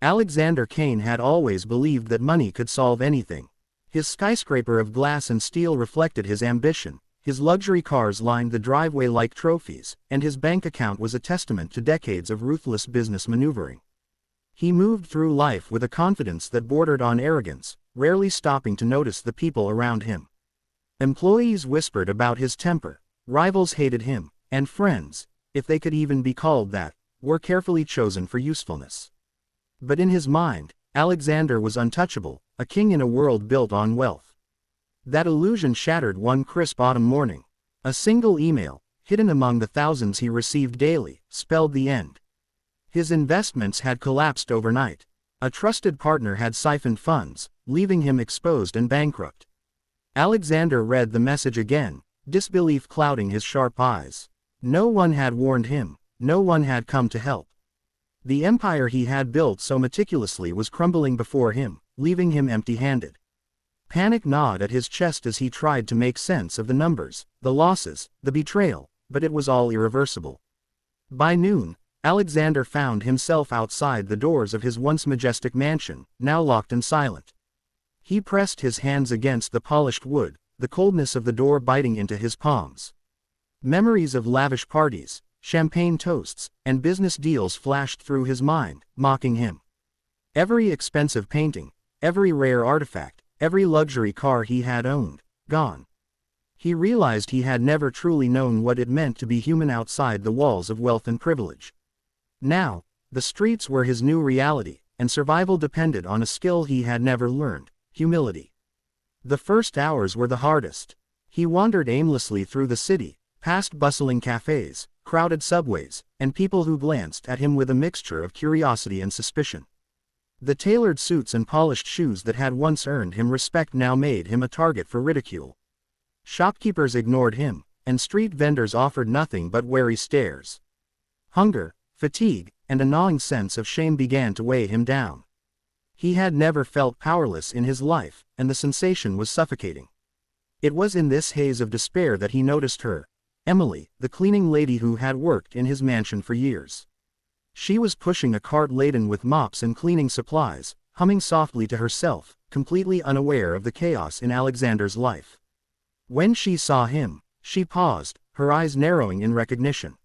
Alexander Kane had always believed that money could solve anything. His skyscraper of glass and steel reflected his ambition, his luxury cars lined the driveway like trophies, and his bank account was a testament to decades of ruthless business maneuvering. He moved through life with a confidence that bordered on arrogance, rarely stopping to notice the people around him. Employees whispered about his temper, rivals hated him, and friends, if they could even be called that, were carefully chosen for usefulness. But in his mind, Alexander was untouchable, a king in a world built on wealth. That illusion shattered one crisp autumn morning. A single email, hidden among the thousands he received daily, spelled the end. His investments had collapsed overnight. A trusted partner had siphoned funds, leaving him exposed and bankrupt. Alexander read the message again, disbelief clouding his sharp eyes. No one had warned him, no one had come to help. The empire he had built so meticulously was crumbling before him, leaving him empty-handed. Panic gnawed at his chest as he tried to make sense of the numbers, the losses, the betrayal, but it was all irreversible. By noon, Alexander found himself outside the doors of his once majestic mansion, now locked and silent. He pressed his hands against the polished wood, the coldness of the door biting into his palms. Memories of lavish parties, champagne toasts, and business deals flashed through his mind, mocking him. Every expensive painting, every rare artifact, every luxury car he had owned, gone. He realized he had never truly known what it meant to be human outside the walls of wealth and privilege. Now, the streets were his new reality, and survival depended on a skill he had never learned: humility. The first hours were the hardest. He wandered aimlessly through the city, past bustling cafes, crowded subways, and people who glanced at him with a mixture of curiosity and suspicion. The tailored suits and polished shoes that had once earned him respect now made him a target for ridicule. Shopkeepers ignored him, and street vendors offered nothing but wary stares. Hunger, fatigue, and a gnawing sense of shame began to weigh him down. He had never felt powerless in his life, and the sensation was suffocating. It was in this haze of despair that he noticed her, Emily, the cleaning lady who had worked in his mansion for years. She was pushing a cart laden with mops and cleaning supplies, humming softly to herself, completely unaware of the chaos in Alexander's life. When she saw him, she paused, her eyes narrowing in recognition.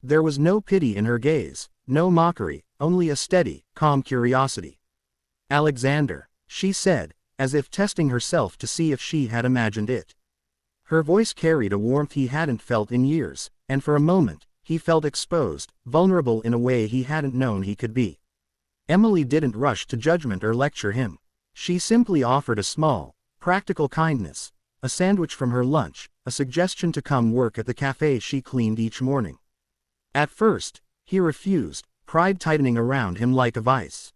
There was no pity in her gaze, no mockery, only a steady, calm curiosity. "Alexander," she said, as if testing herself to see if she had imagined it. Her voice carried a warmth he hadn't felt in years, and for a moment, he felt exposed, vulnerable in a way he hadn't known he could be. Emily didn't rush to judgment or lecture him. She simply offered a small, practical kindness, a sandwich from her lunch, a suggestion to come work at the cafe she cleaned each morning. At first, he refused, pride tightening around him like a vice.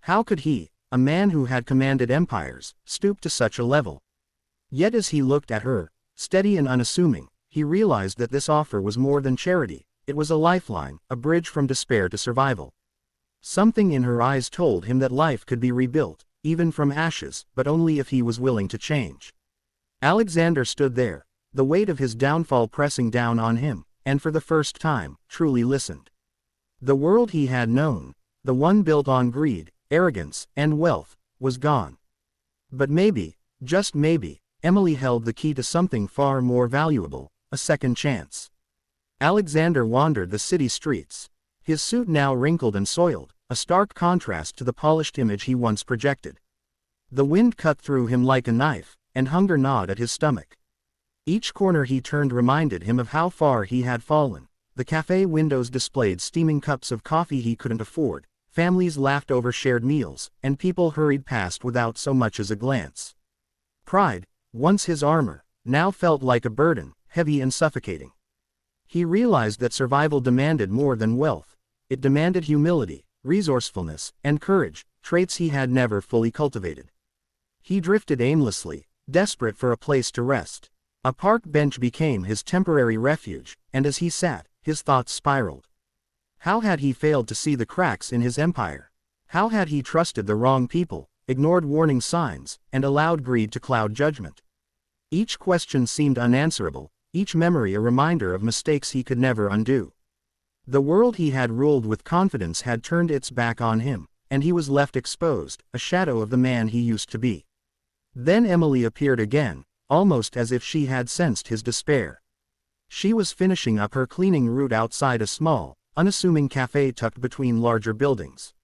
How could he, a man who had commanded empires, stoop to such a level? Yet as he looked at her, steady and unassuming, he realized that this offer was more than charity. It was a lifeline, a bridge from despair to survival. Something in her eyes told him that life could be rebuilt, even from ashes, but only if he was willing to change. Alexander stood there, the weight of his downfall pressing down on him, and for the first time, truly listened. The world he had known, the one built on greed, arrogance, and wealth, was gone. But maybe, just maybe, Emily held the key to something far more valuable: a second chance. Alexander wandered the city streets, his suit now wrinkled and soiled, a stark contrast to the polished image he once projected. The wind cut through him like a knife, and hunger gnawed at his stomach. Each corner he turned reminded him of how far he had fallen. The cafe windows displayed steaming cups of coffee he couldn't afford, families laughed over shared meals, and people hurried past without so much as a glance. Pride, once his armor, now felt like a burden, heavy and suffocating. He realized that survival demanded more than wealth. It demanded humility, resourcefulness, and courage, traits he had never fully cultivated. He drifted aimlessly, desperate for a place to rest. A park bench became his temporary refuge, and as he sat, his thoughts spiraled. How had he failed to see the cracks in his empire? How had he trusted the wrong people, ignored warning signs, and allowed greed to cloud judgment? Each question seemed unanswerable, each memory a reminder of mistakes he could never undo. The world he had ruled with confidence had turned its back on him, and he was left exposed, a shadow of the man he used to be. Then Emily appeared again, almost as if she had sensed his despair. She was finishing up her cleaning route outside a small, unassuming cafe tucked between larger buildings.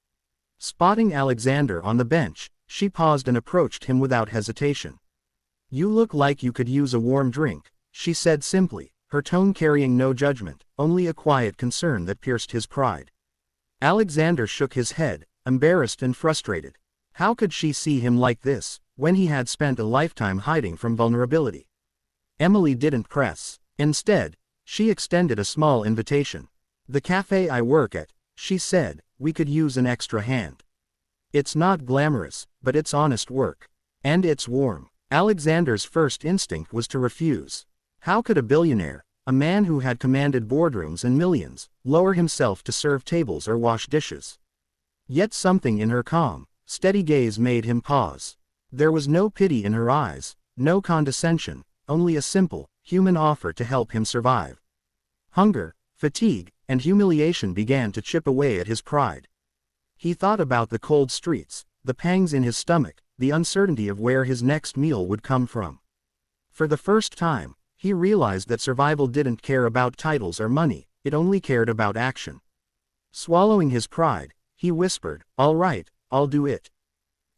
Spotting Alexander on the bench, she paused and approached him without hesitation. "You look like you could use a warm drink," she said simply, her tone carrying no judgment, only a quiet concern that pierced his pride. Alexander shook his head, embarrassed and frustrated. How could she see him like this, when he had spent a lifetime hiding from vulnerability? Emily didn't press. Instead, she extended a small invitation. "The cafe I work at," she said, "we could use an extra hand. It's not glamorous, but it's honest work. And it's warm." Alexander's first instinct was to refuse. How could a billionaire, a man who had commanded boardrooms and millions, lower himself to serve tables or wash dishes? Yet something in her calm, steady gaze made him pause. There was no pity in her eyes, no condescension, only a simple, human offer to help him survive. Hunger, fatigue, and humiliation began to chip away at his pride. He thought about the cold streets, the pangs in his stomach, the uncertainty of where his next meal would come from. For the first time, he realized that survival didn't care about titles or money, it only cared about action. Swallowing his pride, he whispered, "All right, I'll do it."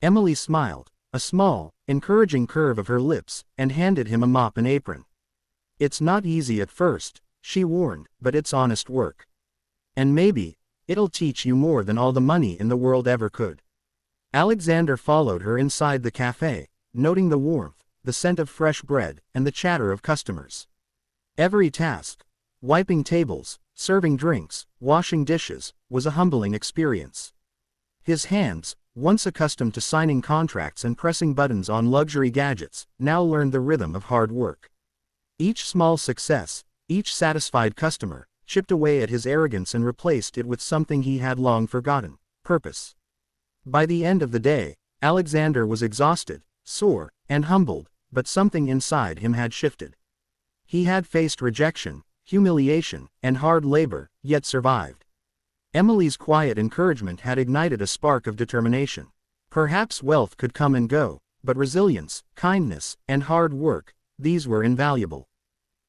Emily smiled, a small, encouraging curve of her lips, and handed him a mop and apron. "It's not easy at first," she warned, "but it's honest work. And maybe, it'll teach you more than all the money in the world ever could." Alexander followed her inside the cafe, noting the warmth, the scent of fresh bread, and the chatter of customers. Every task, wiping tables, serving drinks, washing dishes, was a humbling experience. His hands, once accustomed to signing contracts and pressing buttons on luxury gadgets, now learned the rhythm of hard work. Each small success, each satisfied customer, chipped away at his arrogance and replaced it with something he had long forgotten: purpose. By the end of the day, Alexander was exhausted, sore, and humbled, but something inside him had shifted. He had faced rejection, humiliation, and hard labor, yet survived. Emily's quiet encouragement had ignited a spark of determination. Perhaps wealth could come and go, but resilience, kindness, and hard work, these were invaluable.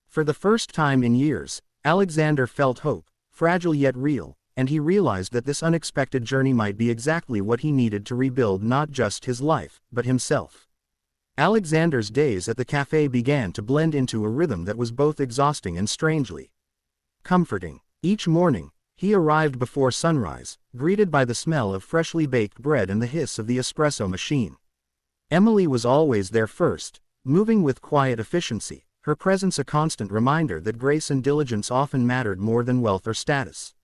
For the first time in years, Alexander felt hope, fragile yet real, and he realized that this unexpected journey might be exactly what he needed to rebuild not just his life, but himself. Alexander's days at the cafe began to blend into a rhythm that was both exhausting and strangely comforting. Each morning, he arrived before sunrise, greeted by the smell of freshly baked bread and the hiss of the espresso machine. Emily was always there first, moving with quiet efficiency, her presence a constant reminder that grace and diligence often mattered more than wealth or status.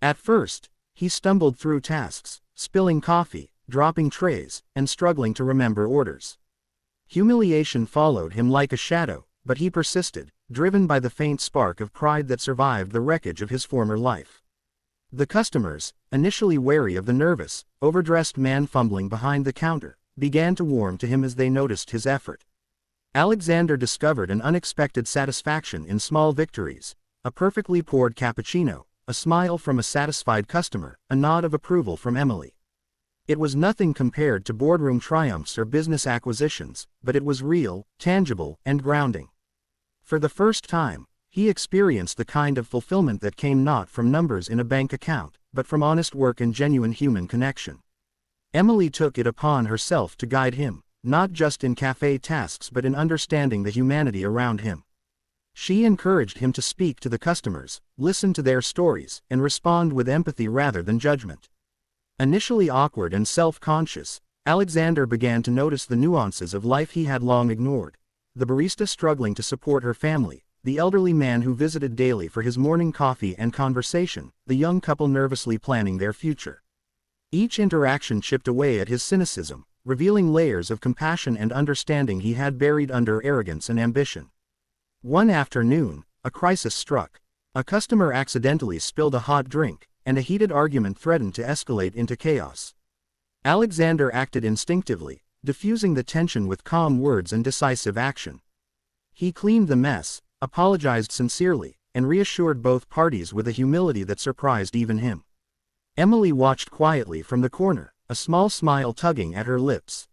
At first, he stumbled through tasks, spilling coffee, dropping trays, and struggling to remember orders. Humiliation followed him like a shadow, but he persisted, driven by the faint spark of pride that survived the wreckage of his former life. The customers, initially wary of the nervous, overdressed man fumbling behind the counter, began to warm to him as they noticed his effort. Alexander discovered an unexpected satisfaction in small victories: a perfectly poured cappuccino, a smile from a satisfied customer, a nod of approval from Emily. It was nothing compared to boardroom triumphs or business acquisitions, but it was real, tangible, and grounding. For the first time, he experienced the kind of fulfillment that came not from numbers in a bank account, but from honest work and genuine human connection. Emily took it upon herself to guide him, not just in cafe tasks but in understanding the humanity around him. She encouraged him to speak to the customers, listen to their stories, and respond with empathy rather than judgment. Initially awkward and self-conscious, Alexander began to notice the nuances of life he had long ignored: the barista struggling to support her family, the elderly man who visited daily for his morning coffee and conversation, the young couple nervously planning their future. Each interaction chipped away at his cynicism, revealing layers of compassion and understanding he had buried under arrogance and ambition. One afternoon, a crisis struck. A customer accidentally spilled a hot drink, and a heated argument threatened to escalate into chaos. Alexander acted instinctively, diffusing the tension with calm words and decisive action. He cleaned the mess, apologized sincerely, and reassured both parties with a humility that surprised even him. Emily watched quietly from the corner, a small smile tugging at her lips.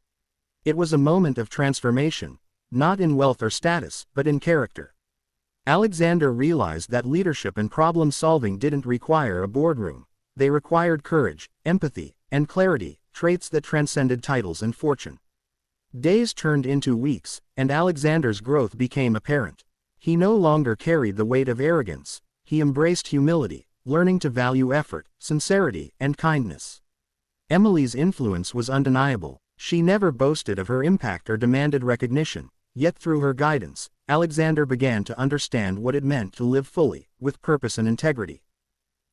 It was a moment of transformation, not in wealth or status, but in character. Alexander realized that leadership and problem-solving didn't require a boardroom. They required courage, empathy, and clarity, traits that transcended titles and fortune. Days turned into weeks, and Alexander's growth became apparent. He no longer carried the weight of arrogance. He embraced humility, learning to value effort, sincerity, and kindness. Emily's influence was undeniable. She never boasted of her impact or demanded recognition, yet through her guidance, Alexander began to understand what it meant to live fully, with purpose and integrity.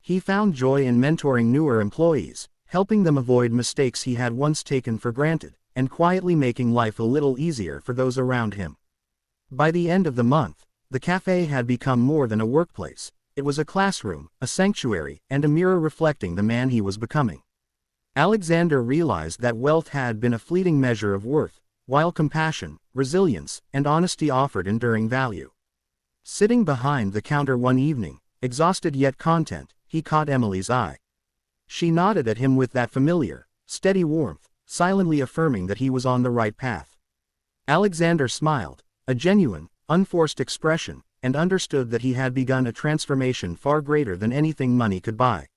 He found joy in mentoring newer employees, helping them avoid mistakes he had once taken for granted, and quietly making life a little easier for those around him. By the end of the month, the cafe had become more than a workplace. It was a classroom, a sanctuary, and a mirror reflecting the man he was becoming. Alexander realized that wealth had been a fleeting measure of worth, while compassion, resilience, and honesty offered enduring value. Sitting behind the counter one evening, exhausted yet content, he caught Emily's eye. She nodded at him with that familiar, steady warmth, silently affirming that he was on the right path. Alexander smiled, a genuine, unforced expression, and understood that he had begun a transformation far greater than anything money could buy.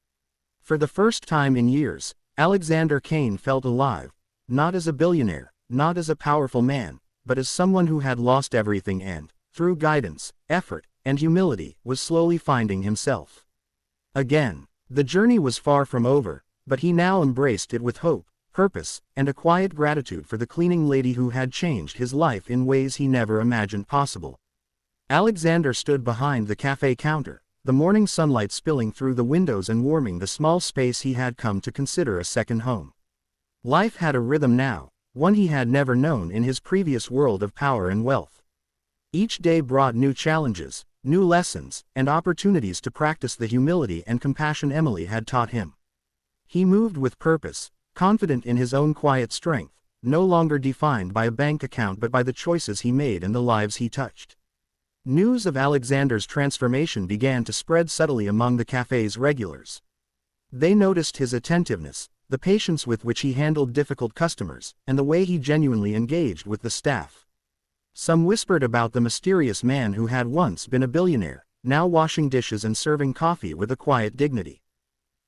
For the first time in years, Alexander Kane felt alive, not as a billionaire, not as a powerful man, but as someone who had lost everything and, through guidance, effort, and humility, was slowly finding himself. Again, the journey was far from over, but he now embraced it with hope, purpose, and a quiet gratitude for the cleaning lady who had changed his life in ways he never imagined possible. Alexander stood behind the cafe counter, the morning sunlight spilling through the windows and warming the small space he had come to consider a second home. Life had a rhythm now, one he had never known in his previous world of power and wealth. Each day brought new challenges, new lessons, and opportunities to practice the humility and compassion Emily had taught him. He moved with purpose, confident in his own quiet strength, no longer defined by a bank account but by the choices he made and the lives he touched. News of Alexander's transformation began to spread subtly among the cafe's regulars. They noticed his attentiveness, the patience with which he handled difficult customers, and the way he genuinely engaged with the staff. Some whispered about the mysterious man who had once been a billionaire, now washing dishes and serving coffee with a quiet dignity.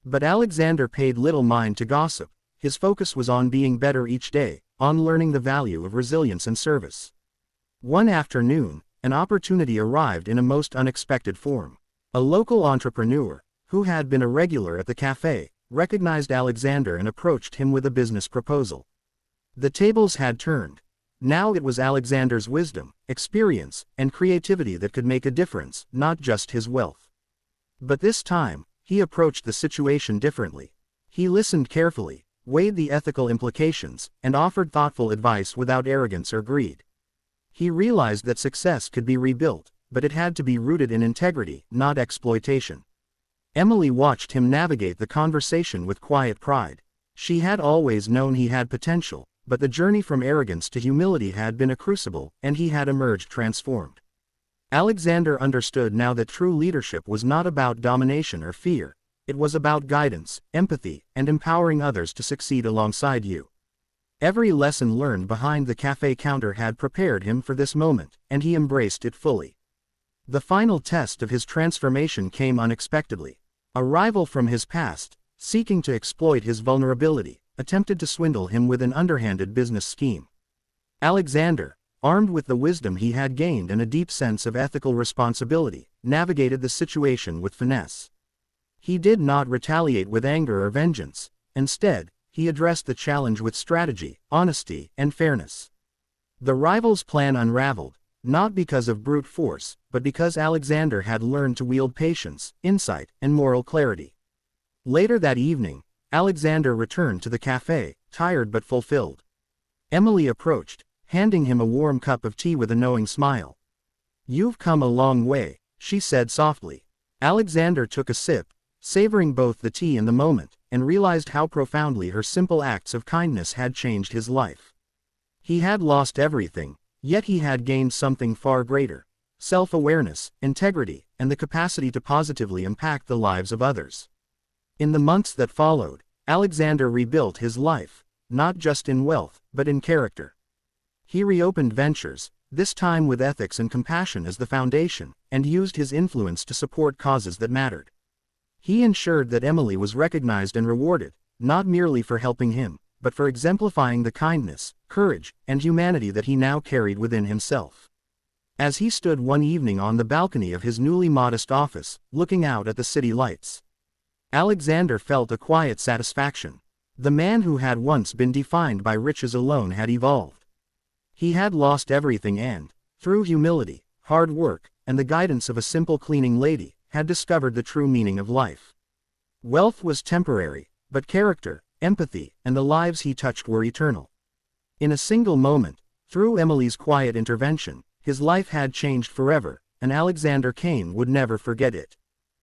But Alexander paid little mind to gossip. His focus was on being better each day, on learning the value of resilience and service. One afternoon, an opportunity arrived in a most unexpected form. A local entrepreneur, who had been a regular at the cafe, recognized Alexander and approached him with a business proposal. The tables had turned. Now it was Alexander's wisdom, experience, and creativity that could make a difference, not just his wealth. But this time, he approached the situation differently. He listened carefully, weighed the ethical implications, and offered thoughtful advice without arrogance or greed. He realized that success could be rebuilt, but it had to be rooted in integrity, not exploitation. Emily watched him navigate the conversation with quiet pride. She had always known he had potential, but the journey from arrogance to humility had been a crucible, and he had emerged transformed. Alexander understood now that true leadership was not about domination or fear. It was about guidance, empathy, and empowering others to succeed alongside you. Every lesson learned behind the cafe counter had prepared him for this moment, and he embraced it fully. The final test of his transformation came unexpectedly. A rival from his past, seeking to exploit his vulnerability, attempted to swindle him with an underhanded business scheme. Alexander, armed with the wisdom he had gained and a deep sense of ethical responsibility, navigated the situation with finesse. He did not retaliate with anger or vengeance. Instead, he addressed the challenge with strategy, honesty, and fairness. The rival's plan unraveled, not because of brute force, but because Alexander had learned to wield patience, insight, and moral clarity. Later that evening, Alexander returned to the cafe, tired but fulfilled. Emily approached, handing him a warm cup of tea with a knowing smile. "You've come a long way," she said softly. Alexander took a sip, savoring both the tea and the moment, and realized how profoundly her simple acts of kindness had changed his life. He had lost everything, yet he had gained something far greater: self-awareness, integrity, and the capacity to positively impact the lives of others. In the months that followed, Alexander rebuilt his life, not just in wealth, but in character. He reopened ventures, this time with ethics and compassion as the foundation, and used his influence to support causes that mattered. He ensured that Emily was recognized and rewarded, not merely for helping him, but for exemplifying the kindness, courage, and humanity that he now carried within himself. As he stood one evening on the balcony of his newly modest office, looking out at the city lights, Alexander felt a quiet satisfaction. The man who had once been defined by riches alone had evolved. He had lost everything and, through humility, hard work, and the guidance of a simple cleaning lady, had discovered the true meaning of life. Wealth was temporary, but character, empathy, and the lives he touched were eternal. In a single moment, through Emily's quiet intervention, his life had changed forever, and Alexander Kane would never forget it.